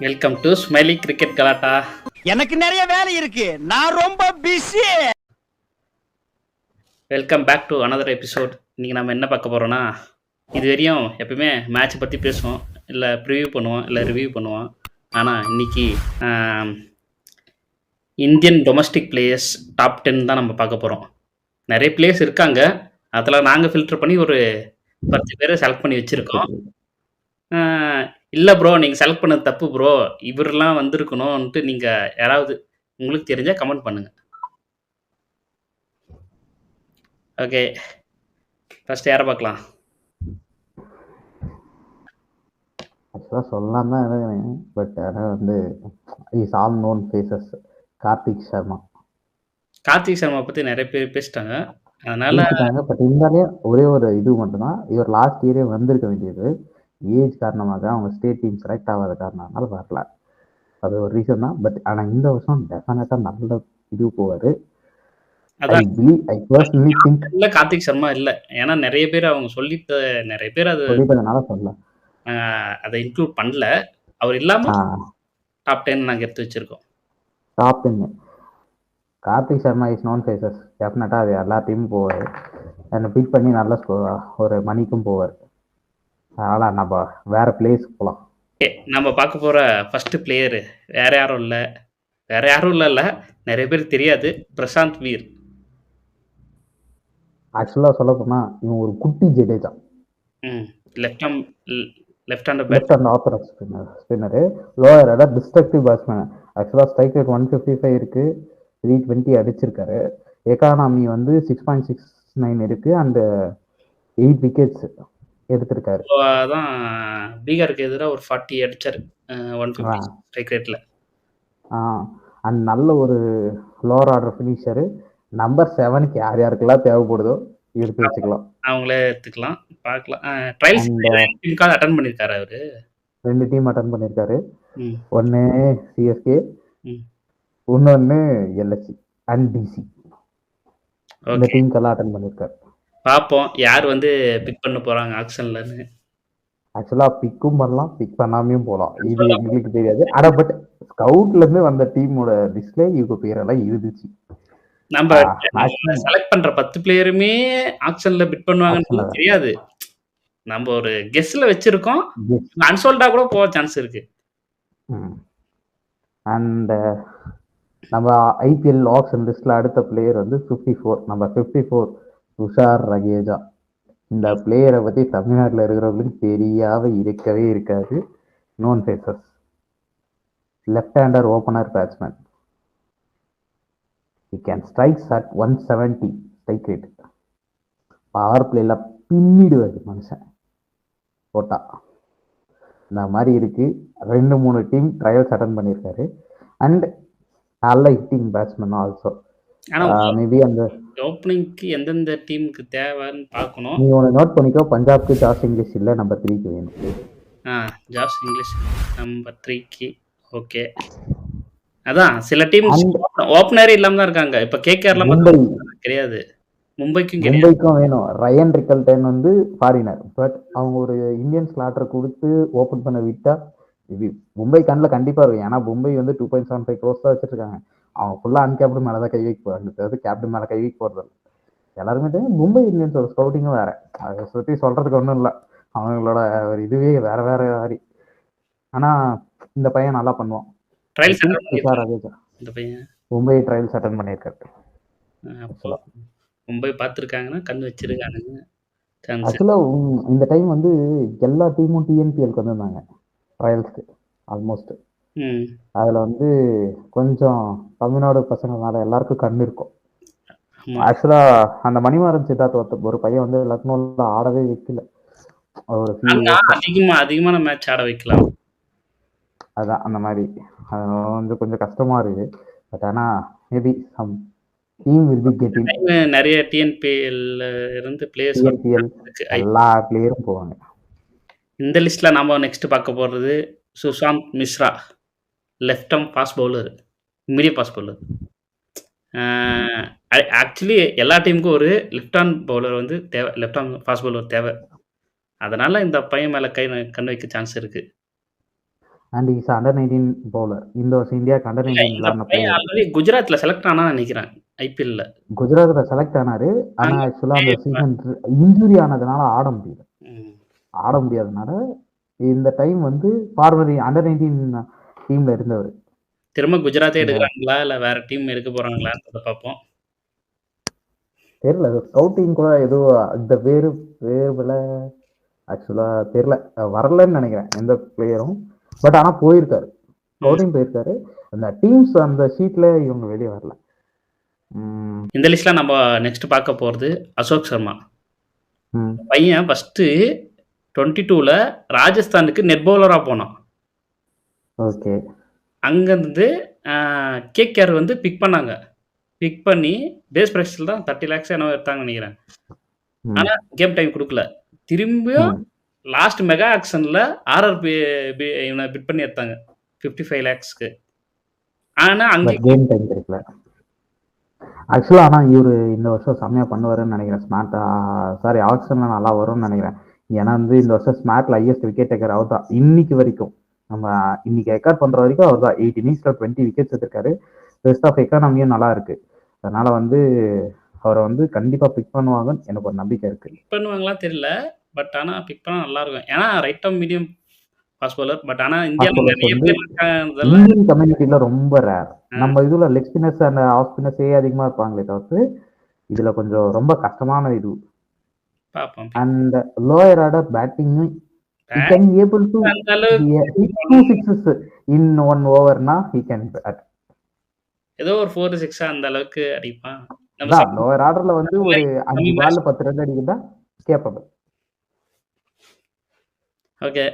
Welcome to smiley cricket கலாட்டா. எனக்கு நிறைய வேலை இருக்கு, நான் ரொம்ப busy. Welcome back to another episode. இன்னைக்கு நம்ம என்ன பார்க்க போறோம்னா, இது வரையும் எப்பயுமே மேட்ச் பற்றி பேசுவோம், இல்லை ப்ரிவ்யூ பண்ணுவோம், இல்லை ரிவ்யூ பண்ணுவோம். ஆனால் இன்னைக்கு இந்தியன் டொமஸ்டிக் பிளேயர்ஸ் டாப் 10 தான் நம்ம பார்க்க போகிறோம். நிறைய பிளேயர்ஸ் இருக்காங்க, அதில் நாங்கள் ஃபில்டர் பண்ணி ஒரு 10 பேரை செலக்ட் பண்ணி வச்சுருக்கோம். இல்லை ப்ரோ, நீங்கள் செலக்ட் பண்ணது தப்பு ப்ரோ, இவரெல்லாம் வந்திருக்கணும்ன்ட்டு நீங்கள் யாராவது உங்களுக்கு தெரிஞ்சால் கமெண்ட் பண்ணுங்கள். ஓகே, ஃபர்ஸ்ட் யாரை பார்க்கலாம்? ஆக்சுவலாக சொல்லலாம் தான் இருக்கேன், பட் ஆனால் வந்து is all known faces. Karthik Sharma பற்றி நிறைய பேர் பேசிட்டாங்க, அதனால பேசிட்டாங்க. பட் இருந்தாலே ஒரே ஒரு இது மட்டும்தான், இவர் லாஸ்ட் இயரே வந்திருக்க வேண்டியது. ஏஜ் காரணமாக அவங்க ஸ்டேட் டீம் செலக்ட் ஆகாத காரணத்தினால வரல. அது ஒரு ரீசன் தான். பட் ஆனால் இந்த வருஷம் டெஃபினட்டாக நல்ல இது போவார். இல்ல கார்த்திக் சர்மா இல்ல, ஏன்னா நிறைய பேர் அவங்க நிறைய பேர் அது சொல்லிட்டதுனால சொல்லலாம், அதை இன்க்ளூட் பண்ணல. அவர் இல்லாம டாப் 10 நாங்க எடுத்து வச்சிருக்கோம். Top 10 Karthik Sharma is known faces. டெஃபினட்டா அது எல்லா டீமும் போவார். என்னை பீட் பண்ணி நல்ல ஒரு மணிக்கும் போவார். அதனால நம்ம வேற பிளேஸ் போகலாம். நம்ம பார்க்க போற ஃபர்ஸ்ட் பிளேயர் வேற யாரும் இல்ல, நிறைய பேர் தெரியாது, பிரசாந்த் வீர். ஆக்சுவலா சொல்ல போனா இவன் ஒரு குட்டி ஜடேஜா. லெஃப்ட் ஹேண்ட் ஆப்பரன் ஸ்பின்னரு, லோயர் அதாவது டிஸ்ட்ரக்டிவ் பேட்ஸ்மேன். ஆக்சுவலா ஸ்ட்ரைக் ரேட் 155 இருக்கு, 320 அடிச்சிருக்காரு. எக்கானமி வந்து 6.69 இருக்கு, அண்ட் 8 விக்கெட்ஸ் எடுத்திருக்காரு. அதான் பீகாருக்கு எதிராக ஒரு 40 அடிச்சாரு 150 ஸ்ட்ரைக் ரேட்ல. அண்ட் நல்ல ஒரு லோவர் ஆர்டர் ஃபினிஷரு. நம்பர் 7க்கு யார் யாருக்கெல்லாம் தேவைப்படுதோ எடுத்து வச்சுக்கலாம், அவங்களே எடுத்துக்கலாம், பார்க்கலாம். ட்ரையல்ஸ் டீமுக்காக அட்டெண்ட் பண்ணிருக்காரு அவரு. 2 டீம் அட்டெண்ட் பண்ணிருக்காரு. ஒன்னு சிஎஸ்கே, இன்னொன்னு எல்எஸ்சி அண்ட் டிசி. இந்த டீமுக்கெல்லாம் அட்டெண்ட் பண்ணிருக்காரு. பார்ப்போம் யார் வந்து பிக் பண்ண போறாங்க ஆக்ஷன்லன்னு. ஆக்சுவலா பிக்கும் பண்ணலாம், பிக் பண்ணாமையும் போகலாம், இது எங்களுக்கு தெரியாது. ஆனா பட் ஸ்கவுட்ல இருந்து வந்த டீமோட லிஸ்ட்ல இவங்க பேரெல்லாம் இருந்துச்சு. நம்ம செலக்ட் பண்ற 10 பிளேயருமே ஆக்ஷன்ல பிட் பண்ணுவாங்கன்னு தெரியாது, நம்ம ஒரு கெஸ்ல வச்சிருக்கோம். அன்சோல்டா கூட போக சான்ஸ் இருக்கு. அண்ட் நம்ம ஐபிஎல் ஆக்ஷன் லிஸ்ட்ல அடுத்த பிளேயர் வந்து 54, நம்ம 54 துஷார் ரகேஜா. இந்த பிளேயரை பத்தி தமிழ்நாட்டில் இருக்கிறவங்களுக்கு தெரியாம இருக்கவே இருக்காது. Known faces, left hander opener batsman. He can strikes at 170 strike rate. Power பிளேல பின்னிடுவாரு மனுஷன் போட்டா. இந்த மாதிரி இருக்கு. 2-3 டீம் ட்ரையல்ஸ் அட்டன் பண்ணியிருக்காரு. அண்ட் நல்ல ஹிட்டிங் பேட்ஸ்மேன் ஆல்சோ. மேபி அந்த ஓப்பனிங்க்கு எந்தெந்த டீமுக்கு தேவைன்னு பார்க்கணும். நீ ஒன்று நோட் பண்ணிக்கோ, பஞ்சாப்க்கு ஜாஸ் இங்கிலீஷ் இல்லை, நம்பர் 3க்கு வேணும். ஜாஸ் இங்கிலீஷ் நம்பர் 3க்கு. ஓகே, அதான் சில டீம் ஓப்பனரே இல்லாம தான் இருக்காங்க. இப்ப கேகேஆர்ல மும்பை கிடையாது, மும்பைக்கும் வேணும். ரயன் ரிக்கல்டன் வந்து ஃபாரினர், பட் அவங்க ஒரு இந்தியன் ஸ்லாட்டர் கொடுத்து ஓப்பன் பண்ண விட்டா இது மும்பை கண்ணில் கண்டிப்பா இருக்கும். ஏன்னா மும்பை வந்து 2.75 crores தான் வச்சிருக்காங்க. அவங்க ஃபுல்லா அன்கேப்டன் மேலதான் கை வைக்க போறாங்க, கேப்டன் மேல கை வைக்க போறது எல்லாருமே தெரியும். மும்பை இந்தியன்ஸோட ஸ்கவுட்டிங்கும் வேற, அதை சுற்றி சொல்றதுக்கு ஒன்றும் இல்லை. அவங்களோட ஒரு இதுவே வேற மாதிரி. ஆனா இந்த பையன் நல்லா பண்ணுவான். மும்பை ட்ரையல்ஸ் அட்டெண்ட் பண்ணியிருக்காரு. மும்பை பார்த்துருக்காங்கன்னா கண் வச்சிருக்கானுங்க. ஆக்சுவலா இந்த டைம் வந்து எல்லா டீமும் டிஎன்பிஎல்க்கு வந்திருந்தாங்க ட்ரையல்ஸ்க்கு ஆல்மோஸ்ட். அதுல வந்து கொஞ்சம் தமிழ்நாடு பசங்களால எல்லாருக்கும் கண்ணு இருக்கும். ஆக்சுவலா அந்த மணிமாறன் சித்தார்த் ஒரு பையன் வந்து லக்னோல ஆடவே வைக்கல. ஒரு அதிகமான மேட்ச் ஆட வைக்கலாம். அதான் அந்த மாதிரி அது வந்து கொஞ்சம் கஷ்டமா இருக்கு. பட் ஆனா maybe some team will be getting. நிறைய டிஎன்பிஎல் இருந்து பிளேயர்ஸ் எல்லா பிளேயரும் போவாங்க. இந்த லிஸ்ட்ல நாம நெக்ஸ்ட் பார்க்க போறது Sushant Mishra, left arm fast bowler, medium fast bowler. Actually எல்லா டீமுக்கும் ஒரு லெஃப்ட் ஆர்ம் பவுலர் வந்து தேவை, லெஃப்ட் ஆர்ம் ஃபாஸ்ட் பவுலர் தேவை. அதனால இந்த பையன் மேல கண் வைக்க சான்ஸ் இருக்கு. And is under 19 bowler. இந்த வருஷம் இந்தியாவுக்கு அண்டர் இல்ல 19 இந்த விளையாடின பையன் பிளேயர். ஆல்ரெடி குஜராத்ல செலக்ட் ஆனான்னு நெனைக்கிறேன். ஐபிஎல்ல. குஜராத்ல செலக்ட் ஆனாரு. ஆனா ஆனா ஆக்சுவலா அந்த சீசன் இன்ஜுரி ஆனதுனால ஆட முடியல. ம். ஆட முடியாதனால இந்த டைம் வந்து ஃபார்வர்ட் அண்டர் 19 டீம்ல இருந்தவர். திரும்ப குஜராத்தே இந்த எடுக்குறாங்களா? இல்ல வேற டீம் எடுக்க போறாங்களான்றத பார்ப்போம். தெரியல. ஸ்கவுட்டிங் கூட ஏதோ இந்த பேரு ஆக்சுவலா தெரியல. வரலன்னு நினைக்கிறேன் எந்த பிளேயரும். பட் ஆனா போயிருக்காரு. ஸ்கவுட்டிங் போயிருக்காரு. அந்த டீம்ஸ் அந்த ஷீட்ல இவங்க வெளியே வரல. இந்த லிஸ்ட்ல நம்ம நெக்ஸ்ட் பார்க்க போறது அசோக் சர்மா. ம். பையன் ஃபர்ஸ்ட்டு 22ல ராஜஸ்தானுக்கு நெட் பவுலரா போனான். ஓகே. அங்கருந்து கேகேஆர் வந்து பிக் பண்ணாங்க. பிக் பண்ணி பேஸ் பிரைஸ்ல தான் 30 lakhs என்னவோ எடுத்தாங்கன்னு நினைக்கிறேன். ம். ஆனா கேம் டைம் குடுக்கல. திரும்பியும் ம். லாஸ்ட் மெகா ஆக்ஷன்ல ஆர்ஆர் இவனை பிட் பண்ணி எடுத்தாங்க 55 lakhsக்கு. ஆனா அங்கே பட் கேம் டைம் கிடைக்கல. ஆக்சுவலா ஆனா இவரு இந்த வருஷம் செம்மையா பண்ணுவாருன்னு நினைக்கிறேன். ஸ்மார்ட் சாரி ஆக்ஷன்ல நல்லா வரும்னு நினைக்கிறேன். ஏன்னா வந்து இந்த வருஷம் ஸ்மார்ட்ல ஹையஸ்ட் விக்கெட் டேக்கர் அவர் தான் இன்னைக்கு வரைக்கும். நம்ம இன்னைக்கு ரெக்கார்ட் பண்ற வரைக்கும் அவர் தான் 8 இன்னிங்ஸ்ல 20 விக்கெட்ஸ் எடுத்திருக்காரு. ரெஸ்ட் ஆஃப் எக்கானமியும் நல்லா இருக்கு. அதனால வந்து அவரை வந்து கண்டிப்பா பிக் பண்ணுவாங்கன்னு எனக்கு ஒரு நம்பிக்கை இருக்கு. பிக் பண்ணுவாங்களா தெரியல. பட் ஆனா பிக் பண்ணா நல்லா இருக்கும். ஏன்னா right arm medium fast bowler. But ஆனா இந்தியால bowlers நிறைய வந்து பேர் இருக்காங்கன்றதால இந்தியன் கம்யூனிட்டில ரொம்ப ரேர். நம்ம இதுல லெக் ஸ்பின்னர்ஸ் அண்ட் ஆஃப் ஸ்பின்னர்ஸே அதிகமா இருப்பாங்களே தவிர்த்து இதுல கொஞ்சம் ரொம்ப கஷ்டமான இது. பார்ப்போம். And lower order batting, he can be able to அந்த அளவுக்கு hit 2 sixes in 1 over na he can bat. ஏதோ ஒரு 4 6 அந்த அளவுக்கு அடிப்பான். நம்ம அதான் lower orderல வந்து ஒரு 5 நம்ம பால்ல 10 ரன் அடிக்கிறதா கேப்பபிள். ஓகே.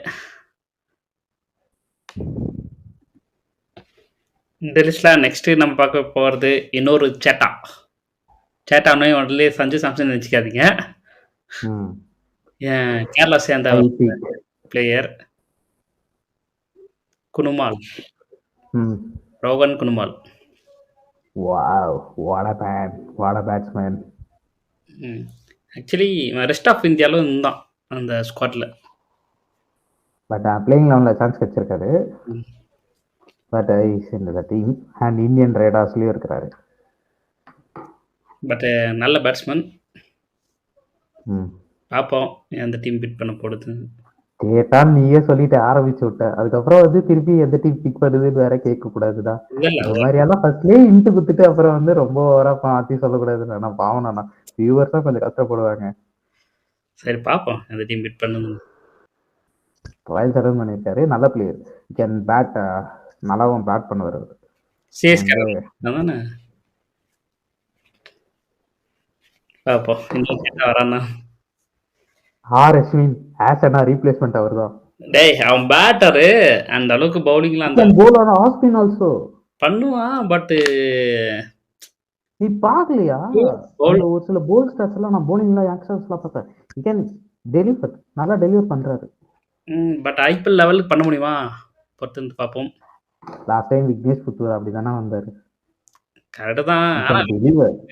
இந்த லிஸ்ட்ல நெக்ஸ்ட் நம்ம பார்க்க போறது இன்னொரு சேட்டா. சேட்டானே உடனே சஞ்சு சாம்சன் நினைச்சுக்காதீங்க. கேரளா சேர்ந்த player Kunnummal. Rohan Kunnummal. Wow, what a man, what a batsman. Actually rest of இந்தியாவில் இருந்தான் அந்த ஸ்குவாட்ல. பட் பிளேயிங் லெவனில் சான்ஸ் கிடைச்சிருக்காரு. But is in the team and Indian ரேடார்ஸ்லயும் இருக்கிறாரு. பட் நல்ல பேட்ஸ்மேன். பார்ப்போம் எந்த டீம் பிட் பண்ண போடுது. கேட்டா நீயே சொல்லிட்டு ஆரம்பிச்சு விட்ட. அதுக்கப்புறம் வந்து திருப்பி எந்த டீம் பிக் பண்ணுதுன்னு வேற கேட்க கூடாதுதான். இந்த மாதிரி எல்லாம் ஃபர்ஸ்ட்லயே இன்ட்டு குத்துட்டு அப்புறம் வந்து ரொம்ப ஓவரா மாத்தி சொல்லக்கூடாது. நான் பாவனா வியூவர்ஸா கொஞ்சம் கஷ்டப்படுவாங்க. சரி பார்ப்போம் எந்த டீம் பிட் பண்ணுது. ராயல் சேலஞ்ச் பண்ணியிருக்காரு. நல்ல பிளேயர். கேன் பேட் நல்லாவும் பேட் பண்ணுவார் அவர். தானே பார்ப்போம் இன்னும் வரானா. அஸ்வின் ஆசனா ரீப்ளேஸ்மெண்ட் அவர்தான். டேய் அவன் பேட்டரு அந்த அளவுக்கு பவுலிங்ல அந்த போலர் ஆஸ்பின் ஆல்சோ பண்ணுவான். பட் நீ பாக்கலையா ஒரு சில போல் ஸ்டார்ஸ் எல்லாம் நான் போலிங்ல யங்ஸ்டர்ஸ்லாம் பார்த்தேன். he can deliver நல்லா டெலிவர் பண்றாரு. பட் ஐபிஎல் லெவலுக்கு பண்ண முடியுமா பொறுத்து வந்து பார்ப்போம். லாஸ்ட் டைம் விக்னேஷ் புத்தூர் அப்படிதானே வந்தாரு. கரெக்ட் தான்.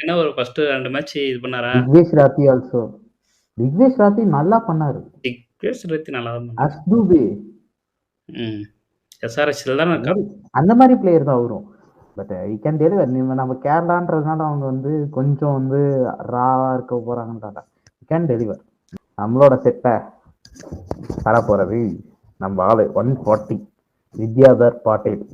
என்ன ஒரு ஃபர்ஸ்ட் 2 மேட்ச் இது பண்ணாரா. விக்னேஷ் ராத்தி ஆல்சோ. விக்னேஷ் ராத்தி நல்லா பண்ணாரு. விக்னேஷ் ராத்தி நல்லா பண்ணாரு. அஸ்துபே எஸ்ஆர்எஸ்ல தான் இருக்காரு. அந்த மாதிரி பிளேயர் தான் வரும். But he can deliver. நம்ம கேரளான்றதுனால அவங்க வந்து கொஞ்சம் வந்து ராவா இருக்க போறாங்கன்றாங்க. he can deliver. நம்மளோட செட்டை தர போறது நம்ம ஆளு 140 வித்யாதர் பாட்டேல்.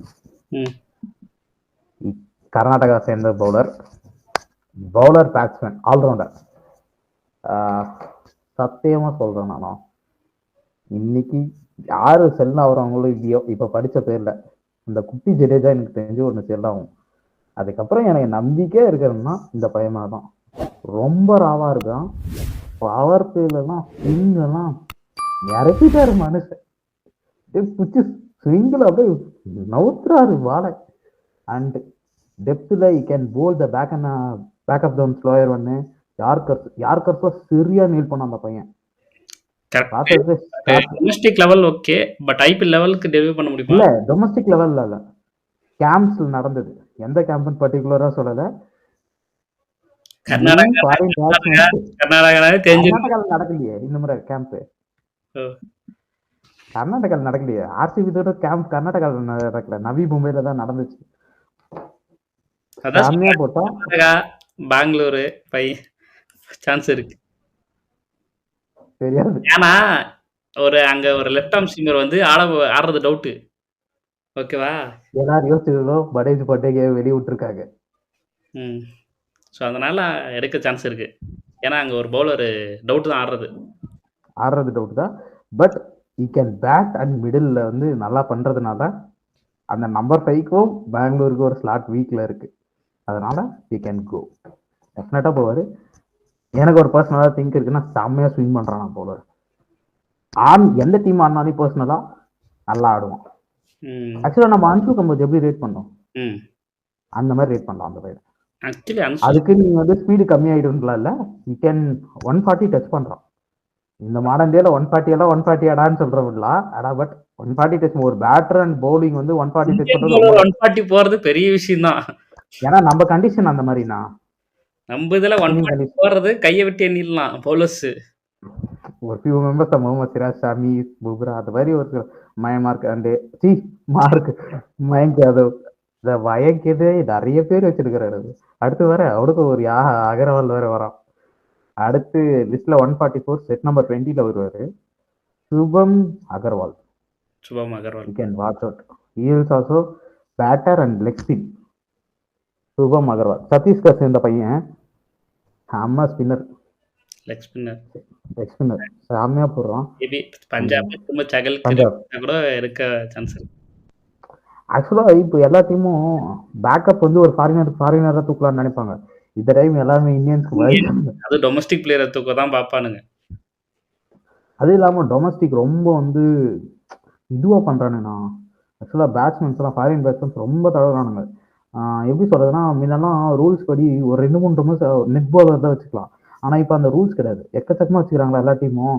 கர்நாடகா சேர்ந்த பவுலர் பேட்ஸ்மேன் ஆல்ரவுண்டர். சத்தியமா சொல்றேன் நானும் இன்னைக்கு யாரு செல் ஆகுறாங்களோ இல்லையோ இப்ப படிச்ச பேர்ல இந்த குட்டி ஜடேஜா எனக்கு தெரிஞ்சு ஒண்ணு செல் ஆகும். அதுக்கப்புறம் எனக்கு நம்பிக்கையா இருக்கிறதுனா இந்த பையனா தான். ரொம்ப ராவா இருக்கான். பவர் பிளேலாம் ஸ்விங்கெல்லாம் இறக்கிட்டாரு மனுஷன். பிடிச்சி ஸ்விங்கில் அப்படியே நவுத்துறாரு வாழை. அண்ட் டெப்த்ல he can bowl the back of the slower ஒன்னு யார்கர்ஸ் சரியா நீல் பண்ண அந்த பையன். Domestic level okay. But IPL லெவலுக்கு டெலிவர் பண்ண முடியுமா? இல்ல டொமஸ்டிக் லெவல்ல இல்ல. கேம்ப்ஸ்ல நடந்தது. எந்த கேம்ப்னு பர்టిక్యులரா சொல்லல. கர்நாடகால தெரிஞ்சு நடக்கலையே இந்த முறை கேம்ப். கர்நாடகாவில் நடக்கலையே. ஆர்சிபி கேம்ப் கர்நாடகாவில் நடக்கல, நவி மும்பைல தான் நடந்துச்சு. அதான் செம்மையா போட்டா கர்நாடகா, பெங்களூரு சான்ஸ் இருக்கு. தெரியாது. ஏன்னா அங்க ஒரு லெஃப்ட் ஆர்ம் ஸ்விங்கர் வந்து ஆடுறது டவுட்டு. ஓகேவா? எல்லாரும் யோசிச்சிருக்கோம், படேஜ் பட்டேகே வெளியே விட்டுருக்காங்க. ஸோ அதனால எடுக்க சான்ஸ் இருக்கு. ஏன்னா அங்க ஒரு பவுலர் டவுட் தான் ஆடுறது டவுட் தான். But E can bat and middle வந்து நல்லா பண்றதுனால அந்த நம்பர் 5க்கும் பெங்களூருக்கு ஒரு ஸ்லாட் வீக்ல இருக்கு. அதனால ஈ கேன் கோ, டெஃபினட்டா போவாரு. எனக்கு ஒரு பர்சனலா திங்க் இருக்குன்னா, செம்மையா ஸ்விங் பண்றான் பவுலர். எந்த டீம் ஆடினாலும் பர்சனலா நல்லா ஆடுவான். ஆக்சுவலா நம்ம அன்சு கம்போஜ் எப்படி ரேட் பண்ணோம், அந்த மாதிரி ரேட் பண்ணலாம் அந்த பையன். அதுக்கு நீங்க வந்து ஸ்பீடு கம்மியாயிடும்ல, இல்ல யூ கேன் 140 டச் பண்றான். இந்த மாடர்ன் டேல 140 எல்லாம் 140 ஆடான்னு சொல்றவில்ல, ஆடா பட் 140 டச் ஒரு பேட்டர் அண்ட் பவுலிங் வந்து 140 டச் பண்றது 140 போறது பெரிய விஷயம் தான். ஏன்னா நம்ம கண்டிஷன் அந்த மாதிரினா, நம்ம இதுல 140 போறது கையை விட்டு எண்ணிடலாம் பவுலர்ஸ். ஒரு ஃபியூ மெம்பர்ஸ், முகமது சிராஜ், ஷமி, புப்ரா, அது மாதிரி ஒரு மயமார்க் அண்ட் மயங்க் யாதவ், இந்த வயக்கே நிறைய பேர் வச்சிருக்கிறாரு. அடுத்து வர அவனுக்கு ஒரு அகர்வால் வேற வரான். அடுத்து லிஸ்ட்ல 144 செட் நம்பர் 20ல வருவாரு, Shubham Agarwal. You can watch out. He is also batter and leg spin. Shubham Agarwal Chhattisgarh சேர்ந்த பையன், அம்மா ஸ்பின்னர், லெக் ஸ்பின்னர் செம்மையா போடுறான். பஞ்சாப் கூட இருக்க சான்ஸ் இருக்கு. ஆக்சுவலா இப்போ எல்லா டீமும் பேக்கப் வந்து ஒரு ஃபாரினரா தூக்கலாம்னு நினைப்பாங்க. இந்த டைம் எல்லாமே இந்தியன்ஸ்க்கு அது டொமஸ்டிக் பிளேயரை தூக்க தான் பாப்பானுங்க. அது இல்லாம டொமஸ்டிக் ரொம்ப வந்து இதுவா பண்றானுங்கண்ணா. ஆக்சுவலா பேட்ஸ்மேன்ஸ் எல்லாம், ஃபாரின் பேட்ஸ்மேன்ஸ் ரொம்ப தடவுறானுங்க. எப்படி சொல்றதுன்னா, முன்னெல்லாம் ரூல்ஸ் படி ஒரு 2-3 ரன்ஸ் நெட் பாலர் தான் வச்சுக்கலாம். ஆனா இப்ப அந்த ரூல்ஸ் கிடையாது, எக்கச்சக்கமா வச்சுக்கிறாங்களா எல்லா டீமும்.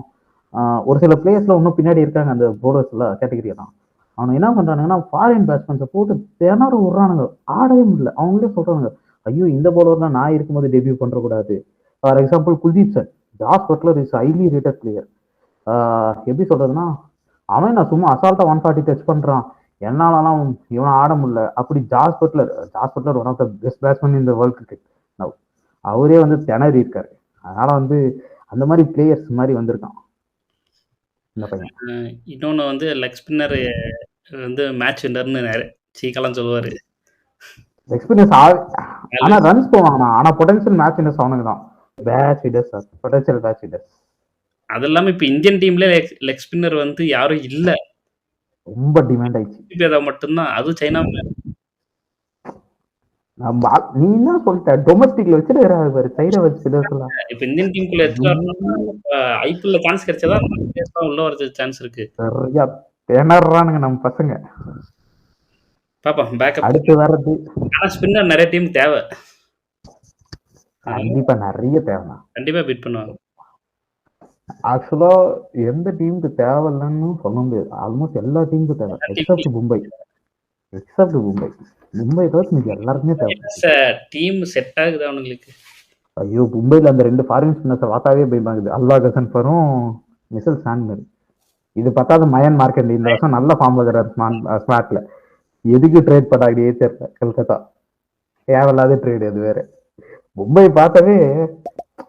ஒரு சில பிளேயர்ஸ்ல இன்னும் பின்னாடி இருக்காங்க அந்த போலர்ஸ்ல கேட்டகரியெல்லாம். அவனுக்கு என்ன பண்றானுங்கன்னா, ஃபாரின் பேட்ஸ்மேன்ஸை போட்டு திணற விடுறானுங்க, ஆடவே முடியல. அவங்களே சொல்றாங்க, ஐயோ இந்த பவுலர்லாம் நான் இருக்கும்போது டெபியூ பண்றக்கூடாது. For example Kuldeep sir, Jos Buttler is highly rated player. எப்படி சொல்றதுன்னா, அவன் நான் சும்மா அசால்ட்டா 140 டச் பண்றான், என்னாலலாம் இவன் ஆட முடியல அப்படி. Jos Buttler one of the best batsman in the world cricket. அவரே வந்து திணறி இருக்காரு. அதனால வந்து அந்த மாதிரி பிளேயர்ஸ் மாதிரி வந்திருக்கான் இந்த பையன். இன்னொன்னு வந்து லெக் ஸ்பின்னர் வந்து மேட்ச் வின்னர்னு சீக்கலாம் சொல்லுவாரு. எக்ஸ்பீரியன்ஸ் ஆனா ரன்ஸ் போவாங்கண்ணா, ஆனா பொட்டன்ஷியல் மேட்ச் வின்னர்ஸ் அவனுக்கு தான். பேட்ச் விடர்ஸ், பொட்டன்ஷியல் பேட்ச் விடர்ஸ். அது இல்லாம இப்ப இந்தியன் டீம்ல லெக் ஸ்பின்னர் வந்து யாரும் இல்ல, ரொம்ப டிமாண்ட் ஆயிடுச்சு. மட்டும்தான், அதுவும் சைனா. நீ என்ன சொல்லிட்ட, டொமஸ்டிக்ல வச்சிருக்காரு பாரு, சைனா வச்சுக்கலாம். இப்ப இந்தியன் டீமுக்குள்ள ஐபிஎல்ல சான்ஸ் கிடைச்சதா உள்ள வரது சான்ஸ் இருக்கு. சரியா திணறானுங்க நம்ம பசங்க. பாப்போம் பேக்கப் அடுத்து வர்றது. ஆனா ஸ்பின்னர் நிறைய டீம் தேவை, கண்டிப்பா நிறைய தேவை, கண்டிப்பா பிட் பண்ணுவாங்க. ஆக்சுவலா எந்த டீமுக்கு தேவையில்லைன்னு சொல்ல முடியாது, ஆல்மோஸ்ட் எல்லா டீமுக்கும் தேவை எக்ஸப்ட் மும்பை. மும்பை தவிர மீதி எல்லாருக்குமே தேவை. டீம் செட் ஆகுது அவங்களுக்கு. ஐயோ மும்பைல அந்த 2 ஃபாரின் ஸ்பின்னர்ஸை பார்த்தாவே பயமாகுது, அல்லா கசன்பரும் மிசல் சாண்ட்மர். இது பார்த்தாத மயன் மார்க்கெட் இந்த வருஷம் நல்ல ஃபார்ம் வைக்கிறார் ஸ்மார்ட்ல. எதுக்கு ட்ரேட் பண்ணாங்கன்னே தெரியல, கல்கத்தா தேவையில்லாத ட்ரேட். அது வேற மும்பை பார்த்தாவே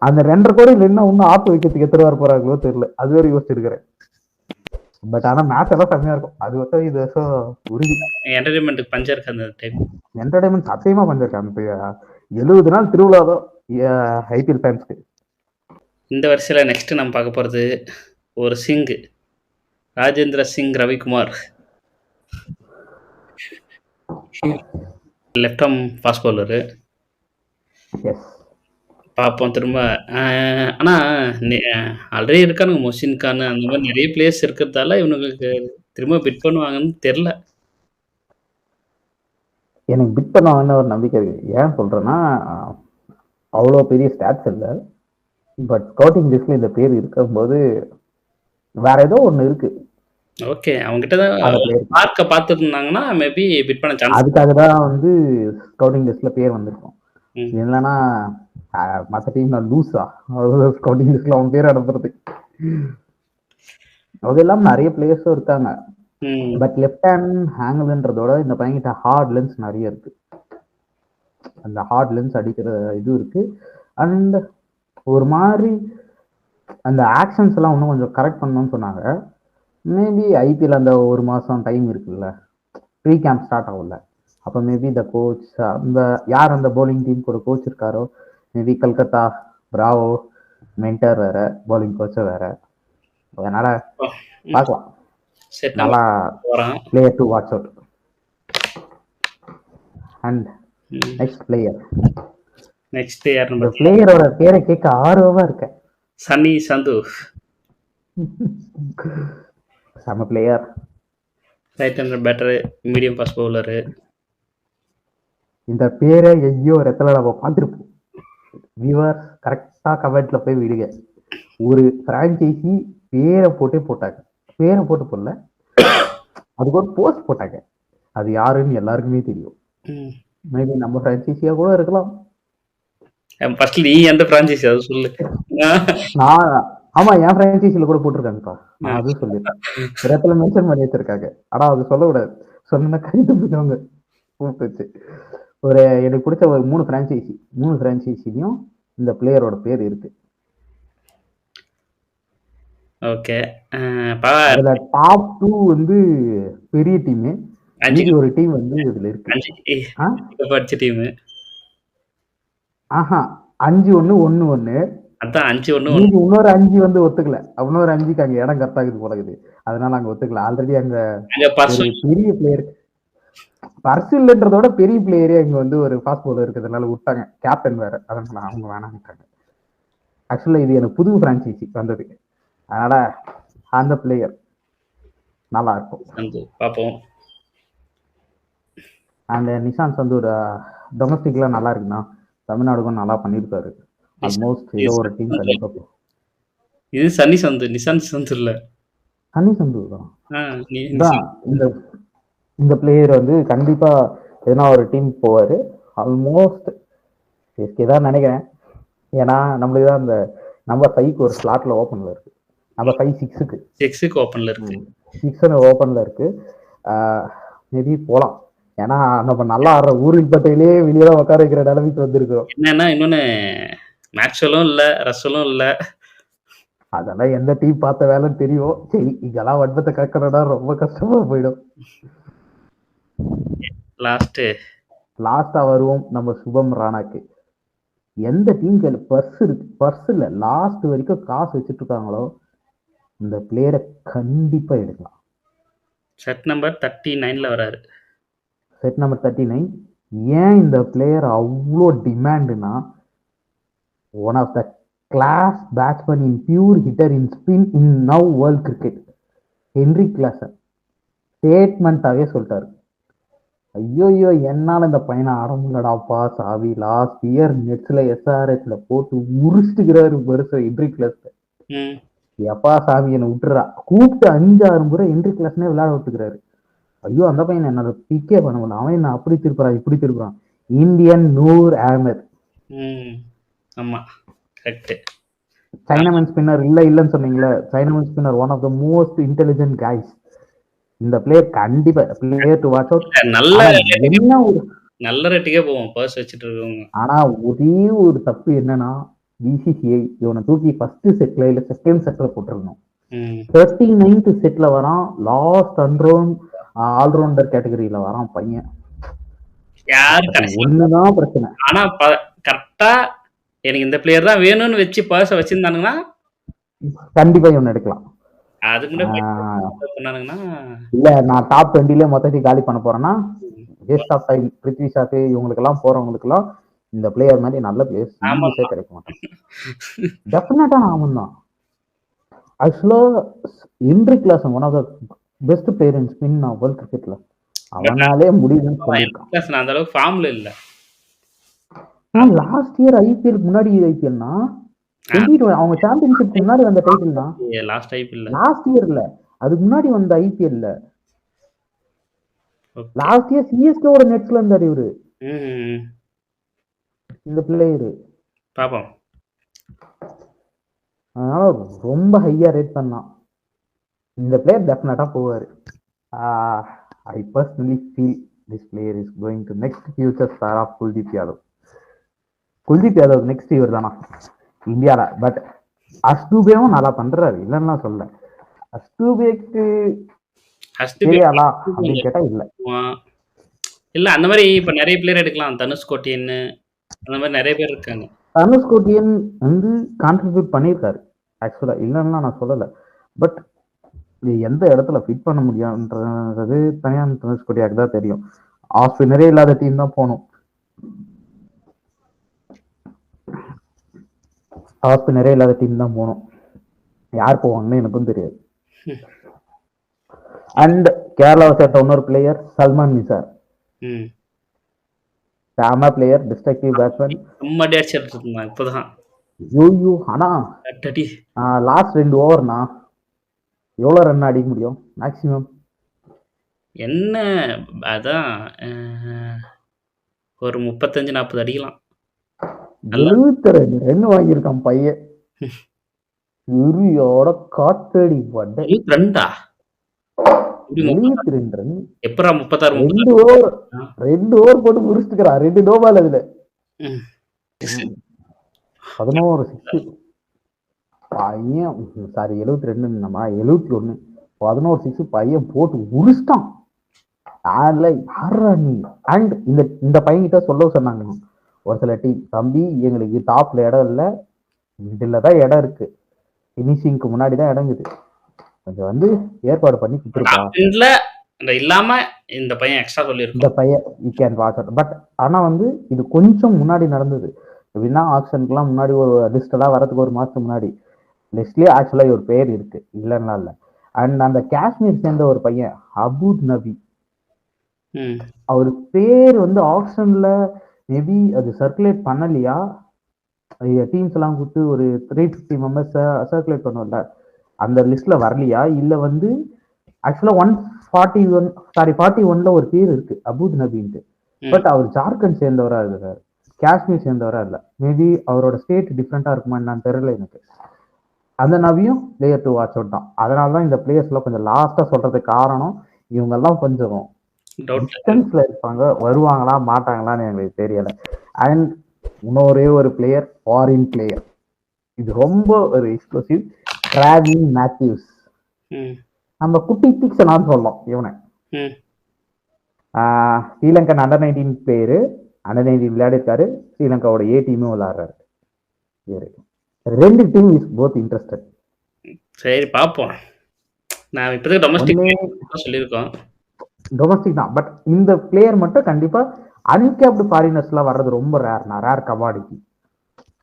அந்த 2.5 கோடி இல்லைன்னா இன்னும் ஆப்பு வைக்கிறதுக்கு எத்தனை வர போறாங்களோ தெரியல, அது வேற யோசிச்சிருக்கிறேன். பட் ஆனா மேட்ச் எல்லாம் செம்மையா இருக்கும். அது வருஷம் இது வருஷம் உறுதி. என்டர்டைன்மெண்ட்டுக்கு பஞ்சம் இருக்கு அந்த டைம். என்டர்டைன்மெண்ட் சத்தியமா பஞ்சம் இருக்கு. 70 நாள் திருவிழாதான் ஐபிஎல் ஃபேன்ஸ்க்கு. இந்த வருஷத்துல நெக்ஸ்ட் நம்ம பார்க்க போறது ஒரு Singh, Rajendra Singh Ravikumar, left arm fast bowler. பார்ப்போம் திரும்ப. ஆனால் ஆல்ரெடி இருக்கானுங்க மொஹ்சின் கான், அந்த மாதிரி நிறைய பிளேயர்ஸ் இருக்கிறதால இவனுங்களுக்கு திரும்ப பிட் பண்ணுவாங்கன்னு தெரில. எனக்கு பிட் பண்ணுவாங்கன்னு ஒரு நம்பிக்கை இருக்கு. ஏன் சொல்றேன்னா, அவ்வளோ பெரிய ஸ்டாட்ஸ் இல்லை, பட் ஸ்கவுட்டிங் லிஸ்ட்ல இந்த பேர் இருக்கும்போது வேற ஏதோ ஒன்று இருக்கு. ஓகே, அவங்ககிட்ட பார்க்க பார்த்துருந்தாங்கன்னா மேபி பிட் பண்ண சான்ஸ். அதுக்காக தான் வந்து ஸ்கவுட்டிங் லிஸ்ட்ல பேர் வந்திருக்கும். இல்லைன்னா மற்ற டீம் நான் லூஸா ஸ்கவுட்டிங் லிஸ்ட்ல அவன் பேர் அனுப்புறது. அது இல்லாம நிறைய பிளேயர்ஸும் இருக்காங்க. ம். பட் லெஃப்ட் ஹேண்ட் ஆங்கிள்ன்றதோட இந்த பையன்கிட்ட ஹார்ட் லென்ஸ் நிறைய இருக்கு. அந்த ஹார்ட் லென்ஸ் அடிக்கிற இது இருக்கு. அண்ட் ஒரு மாதிரி அந்த ஆக்ஷன்ஸ் எல்லாம் இன்னும் கொஞ்சம் கரெக்ட் பண்ணணும்னு சொன்னாங்க. மேபி ஐபிஎல் அந்த ஒரு மாசம் டைம் இருக்குல்ல, ப்ரீ கேம்ப் ஸ்டார்ட் ஆகும்ல, அப்போ மேபி த கோச் அந்த யார் அந்த பவுலிங் டீம் கூட கோச் இருக்காரோ, மேபி கல்கத்தா பிராவோ மென்டர் வேற, பவுலிங் கோச்சும் வேற. அதனால ம். பார்க்கலாம். சரி நம்ம நல்லா போறோம். Player to watch out. And ம். நெக்ஸ்ட் பிளேயர், நெக்ஸ்ட் யாருன்னு இந்த பார்த்தீங்கன்னா பிளேயரோட பேரை கேட்க ஆர்வமா இருக்கேன். சன்னி சந்து. செம player. Right hander batter, medium fast bowler. இந்த பேரை எங்கேயோ ஒரு இடத்துல நம்ம பார்த்துருப்போம். வியூவர்ஸ் கரெக்டா கமெண்ட்ல போய் விடுங்க. ஒரு பிரான்ச்சைசி பேரை போட்டே போட்டாங்க. பேரை போட்டு போடல, அதுக்கு ஒரு போஸ்ட் போட்டாங்க. அது யாருன்னு எல்லாருக்குமே தெரியும். ம். மேபி நம்ம பிரான்ச்சைசியா கூட இருக்கலாம். ஃபர்ஸ்ட் நீ எந்த பிரான்ச்சைசி அது சொல்லு. நான் ஆமா, என் பிரான்ச்சைசில கூட போட்டிருக்காங்கப்பா. நான் அதுவும் சொல்லிடுறேன். ஒரு இடத்துல மென்ஷன் பண்ணி வச்சிருக்காங்க. ஆனா அது சொல்லக்கூடாது. சொன்னா கைது போயிடுவாங்க கூப்பிட்டு வச்சு. ஒரு எனக்கு பிடிச்ச ஒரு 3 பிரான்ச்சைசிலையும் இந்த பிளேயரோட பேர் இருக்கு. ஓகே. அதுல டாப் 2 வந்து பெரிய டீமு, அஞ்சு மீதி ஒரு டீம் வந்து இதுல இருக்கு. ஆ? படிச்ச டீமு. ஆஹா, 5 1 1 1. அதான் 5-1 மீதி இன்னொரு 5 வந்து ஒத்துக்கல. இன்னொரு 5க்கு அங்க இடம் கரெக்டாகுது போல இருக்குது. அதனால அங்க ஒத்துக்கல. ஆல்ரெடி அங்க அங்க ஒரு பர்சு பெரிய பிளேயர், பர்சு இல்லன்றதோட பெரிய பிளேயரே இங்க வந்து ஒரு ஃபாஸ்ட் பவுலர் இருக்கிறதுனால விட்டாங்க. கேப்டன் வேற, அதனால அவங்க வேணாம்ட்டாங்க. ஆக்சுவலா இது எனக்கு புது பிரான்ச்சைசி வந்தது, அதனால அந்த பிளேயர் நல்லா இருக்கும். சந்து பார்ப்போம். அந்த நிஷாந்த் சந்தூர் டொமஸ்டிக்லாம் நல்லா இருக்குண்ணா. தமிழ்நாடுக்கும் நல்லா பண்ணியிருக்காரு. ஆல்மோஸ்ட் ஏதோ ஒரு டீம் கண்டிப்பா போகும். இது சன்னி சந்து, நிசாந்த் சந்து இல்ல. சன்னி சந்தூர் தான். ஆ, தான் இந்த இந்த பிளேயர் வந்து கண்டிப்பா எதனா ஒரு டீம் போவாரு. ஆல்மோஸ்ட் சிஎஸ்கே தான் நினைக்கிறேன். ஏன்னா நம்மளுக்கு தான் அந்த நம்பர் 5க்கு ஒரு ஸ்லாட்ல ஓப்பன்ல இருக்கு. நம்பர் 5 6க்கு 6க்கு ஓப்பன்ல இருக்கு. 6 ஓப்பன்ல இருக்கு. மேபி போலாம். ஏன்னா நம்ம நல்லா ஆடுற ஊரில் பட்டையிலே வெளியே தான் உட்கார வைக்கிற நிலைமைக்கு வந்திருக்கோம். என்னன்னா இன்னொன்னு மேக்ஸ்வெலும் இல்ல, ரசலும் இல்ல. அதெல்லாம் எந்த டீம் பார்த்த வேலைன்னு தெரியும். சரி, இங்கெல்லாம் வன்பத்தை கக்கணும்னா ரொம்ப கஷ்டமா போயிடும். லாஸ்டா வருவோம் நம்ம சுபம் ராணாக்கு. எந்த டீம் கையில பர்ஸ் இல்ல லாஸ்ட் வரைக்கும் காசு வச்சுட்டு இருக்காங்களோ இந்த பிளேயரை கண்டிப்பா எடுக்கலாம். செட் நம்பர் 39ல வராரு. Set number 39. ஏன் இந்த பிளேயர் அவ்வளோ டிமாண்டுனா, one of the class batsman in pure hitter in spin in now world cricket. Henry Klaasen ஸ்டேட்மெண்ட்டாவே சொல்லிட்டாரு, ஐயோ என்னால இந்த பையனை ஆட முடியலடாப்பா சாவி. லாஸ்ட் இயர் நெட்ஸ்ல எஸ்ஆர்எஸ்ல போட்டு உரிச்சுட்டுக்கிறாரு வருஷம் ஹென்ரி கிளாஸ். எப்பா சாமி என்னை விட்டுறா. கூப்பிட்டு 5-6 முறை ஹென்ரி கிளாஸ்னே விளையாட விட்டுக்கிறாரு. ஐயோ அந்த பையன் என்னால பிக்கே பண்ண முடியல. அவன் என்ன அப்படி திருப்புறான் இப்படி திருப்புறான். இந்தியன் நூர் அஹமத். ஆமா கரெக்ட். சைனாமன் ஸ்பின்னர் இல்லைன்னு சொன்னீங்களே, chinaman spinner one of the most intelligent guys. இந்த பிளேயர் கண்டிப்பா பிளேயர் டு வாட்ச் அவுட். நல்ல ரேட்டுக்கே போவோம் பர்ஸ் வச்சுட்டு இருக்கவங்க. ஆனா ஒரே ஒரு தப்பு என்னன்னா, பிசிசிஐ இவனை தூக்கி ஃபர்ஸ்ட் செட்ல இல்ல செகண்ட் செட்ல போட்டிருக்கணும். 39th செட்ல வரான். லாஸ்ட் ஆல்ரவுண்டர் கேட்டகரியில வரான் பையன். ஒண்ணுதான் பிரச்சனை. ஆனா கரெக்டா எனக்கு இந்த பிளேயர் தான் வேணும்னு வச்சு பர்ஸ வச்சிருந்தானுங்கன்னா கண்டிப்பா இவன் எடுக்கலாம். இல்ல நான் டாப் 20ல மொத்தத்தை காலி பண்ண போறேன்னா waste of time. Prithvi Shaw இவங்களுக்கு எல்லாம் போறவங்களுக்கு எல்லாம் இந்த பிளேயர் மாதிரி நல்ல பிளேயர்ஸே கிடைக்க மாட்டான். டெஃபினட்டா அவன் தான். ஆக்சுவலா Henry Klaasen one of the best player in spin world கிரிக்கெட்ல. அவனாலே முடியுதுன்னு சொல்லிருக்கான். அந்த அளவுக்கு ஃபார்ம்ல இல்ல. லாஸ்ட் இயர் ஐபிஎல் முன்னாடி ஐபிஎல்னா அவங்க சாம்பியன்ஷிப் முன்னாடி வந்த டைட்டில் தான். லாஸ்ட் இயர்ல அதுக்கு முன்னாடி வந்த ஐபிஎல்ல லாஸ்ட் இயர் சிஎஸ்கேவோட நெட்ஸ்ல இருந்தாரு இவரு. இந்த பிளேயரு பாப்போம். அதனால ரொம்ப ஹையா ரேட் பண்ணலாம். இந்த பிளேயர் டெஃபினட்டா போவாரு. I personally feel this player is going to next future star of Kuldeep Yadav. Kuldeep Yadav next இவர் தானா இந்தியால. பட் அஸ்தூபேவும் நல்லா பண்றாரு, இல்லைன்னா சொல்ல. அஸ்தூபேக்கு தெரியாதா அப்படின்னு கேட்டா இல்ல. இல்ல அந்த மாதிரி இப்ப நிறைய பிளேயர் எடுக்கலாம். தனுஷ் கோட்டியன் அந்த மாதிரி நிறைய பேர் இருக்காங்க. தனுஷ் கோட்டியன் வந்து கான்ட்ரிபியூட் பண்ணியிருக்காரு ஆக்சுவலா, இல்லைன்னா நான் சொல்லல. பட் எந்த இடத்துல ஃபிட் பண்ண முடியும்ன்றது தனியா தனுஷ் கோட்டியாக்கு தான் தெரியும். ஆஃப் ஸ்பின்னரே இல்லாத டீம் தான் போகணும். ஆஃப் ஸ்பின்னரே இல்லாத டீம் தான் போகணும். யார் போவாங்கன்னு எனக்கும் தெரியாது. அண்ட் கேரளாவை சேர்த்த இன்னொரு பிளேயர் சல்மான் நிசார். சாம பிளேயர், டிஸ்ட்ரக்டிவ் பேட்ஸ்மேன். இப்போதான் யூ ஆனா லாஸ்ட் 2 ஓவர்னா எவ்வளவு ரன் அடிக்க முடியும் மேக்ஸிமம்? என்ன அதான் ஒரு 35-40 அடிக்கலாம். 72 ரன் வாங்கியிருக்கான் பையன். இரியோட காத்தடி பட்ட 72 ரன். எப்பரா 36 2 ஓவர் போட்டு முடிச்சுக்கிறான். 2 நோபால் அதுல 11 6 பையன். சாரி 72 நம்ம 71 11 6 பையன் போட்டு உரிச்சிட்டான். அண்ட் இந்த பையன்கிட்ட சொல்ல சொன்னாங்க ஒரு சில டீம், தம்பி எங்களுக்கு டாப்ல இடம் இல்லை, மிடில் தான் இடம் இருக்கு, பினிஷிங்க்கு முன்னாடி தான் இடம் இருக்குது, கொஞ்சம் வந்து ஏற்பாடு பண்ணி கொடுத்துருப்பாங்க. இல்லாம இந்த பையன் எக்ஸ்ட்ரா சொல்லிருக்கான். இந்த பையன் you can watch out. But ஆனா வந்து இது கொஞ்சம் முன்னாடி நடந்தது. எப்படின்னா ஆக்ஷனுக்குலாம் முன்னாடி ஒரு லிஸ்ட் எல்லாம் வரதுக்கு ஒரு மாசத்துக்கு முன்னாடி லிஸ்ட்லயே ஆக்சுவலா ஒரு பேர் இருக்கு, இல்லைன்னா இல்லை. அண்ட் அந்த காஷ்மீர் சேர்ந்த ஒரு பையன் அபூத் நபி, அவர் பேர் வந்து ஆக்ஷன்ல மேபி அது சர்க்குலேட் பண்ணலையா, டீம்ஸ் எல்லாம் கொடுத்து ஒரு 350 மெம்பர்ஸ் சர்க்குலேட் பண்ணுவோம்ல, அந்த லிஸ்ட்ல வரலையா, இல்ல வந்து ஆக்சுவலா 41ல ஒரு பேர் இருக்கு அபூத் நபின்ட்டு. பட் அவர் ஜார்க்கண்ட் சேர்ந்தவரா இருக்காரு, காஷ்மீர் சேர்ந்தவரா இல்ல. மேபி அவரோட ஸ்டேட் டிஃப்ரெண்டா இருக்குமா என்னன்னு தெரியல எனக்கு. அந்த நபியும் பிளேயர் டு வாட்ச் அவுட் தான். அதனாலதான் இந்த பிளேயர்ஸ் எல்லாம் கொஞ்சம் லாஸ்டா சொல்றதுக்கு காரணம், இவங்க எல்லாம் கொஞ்சம் டிஸ்டன்ஸ்ல இருப்பாங்க, வருவாங்களா மாட்டாங்களான்னு எங்களுக்கு தெரியல. அண்ட் இன்னொரே ஒரு பிளேயர், ஃபாரின் பிளேயர், இது ரொம்ப ஒரு எக்ஸ்க்ளூசிவ், டிராவின் மேத்யூஸ். நம்ம குட்டி பிக்ஸ்னான்னு சொல்லலாம் இவனை. ஸ்ரீலங்கன் அண்டர் 19 பேரு, அண்டர் 19 விளையாடிருக்காரு, ஸ்ரீலங்காவோட ஏ டீமும் விளையாடுறாரு. 2 டீம் இஸ் போத் இன்ட்ரெஸ்டட். சரி பாப்போம். நான் இப்போதைக்கு டொமஸ்டிக் சொல்லியிருக்கோம், டொமஸ்டிக் தான். பட் இந்த பிளேயர் மட்டும் கண்டிப்பா அன்கேப்டு ஃபாரினர்ஸ் எல்லாம் வர்றது ரொம்ப ரேர் கமாடிட்டி.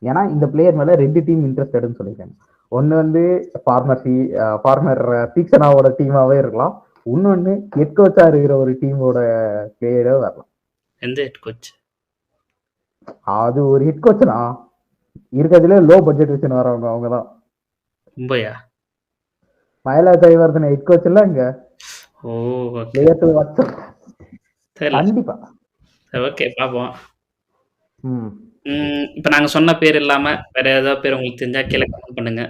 ஏன்னா இந்த பிளேயர் மேல 2 டீம் இன்ட்ரெஸ்டட்னு சொல்லியிருக்காங்க. ஒன்னு வந்து ஃபார்மர் தீக்ஷனாவோட டீமாவே இருக்கலாம், இன்னொன்னு ஹெட் கோச்சா இருக்கிற ஒரு டீமோட பிளேயரே வரலாம். எந்த ஹெட் கோச்? அது ஒரு ஹெட் கோச்னா இருக்கிறதுல லோ பட்ஜெட் வச்சுன்னு வரவங்க அவங்கதான். மும்பையா? மயிலா ஜெயவர்தன் ஹெட் கோச் இல்ல இங்க. கண்டிப்பா. ஓகே பாப்போம். இப்ப நாங்க சொன்ன பேர் இல்லாம வேற ஏதாவது பேர் உங்களுக்கு தெரிஞ்சா கீழே கமெண்ட் பண்ணுங்க.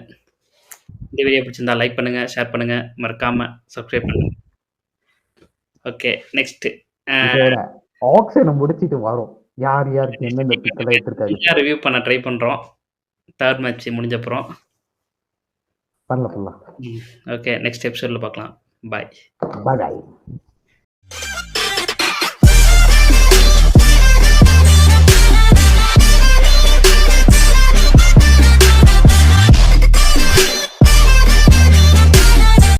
இந்த வீடியோ பிடிச்சிருந்தா லைக் பண்ணுங்க, ஷேர் பண்ணுங்க, மறக்காம சப்ஸ்கிரைப் பண்ணுங்க. ஓகே நெக்ஸ்ட் ஆக்ஷனை முடிச்சிட்டு வரோம். யார் யாருக்கு என்னென்ன பிக்ல எடுத்துருக்காங்க ரிவ்யூ பண்ண ட்ரை பண்றோம். தேர்ட் மேட்ச் முடிஞ்சப்புறம் பண்ணலாம். ஓகே நெக்ஸ்ட் எபிசோட்ல பார்க்கலாம். பாய். பாய்.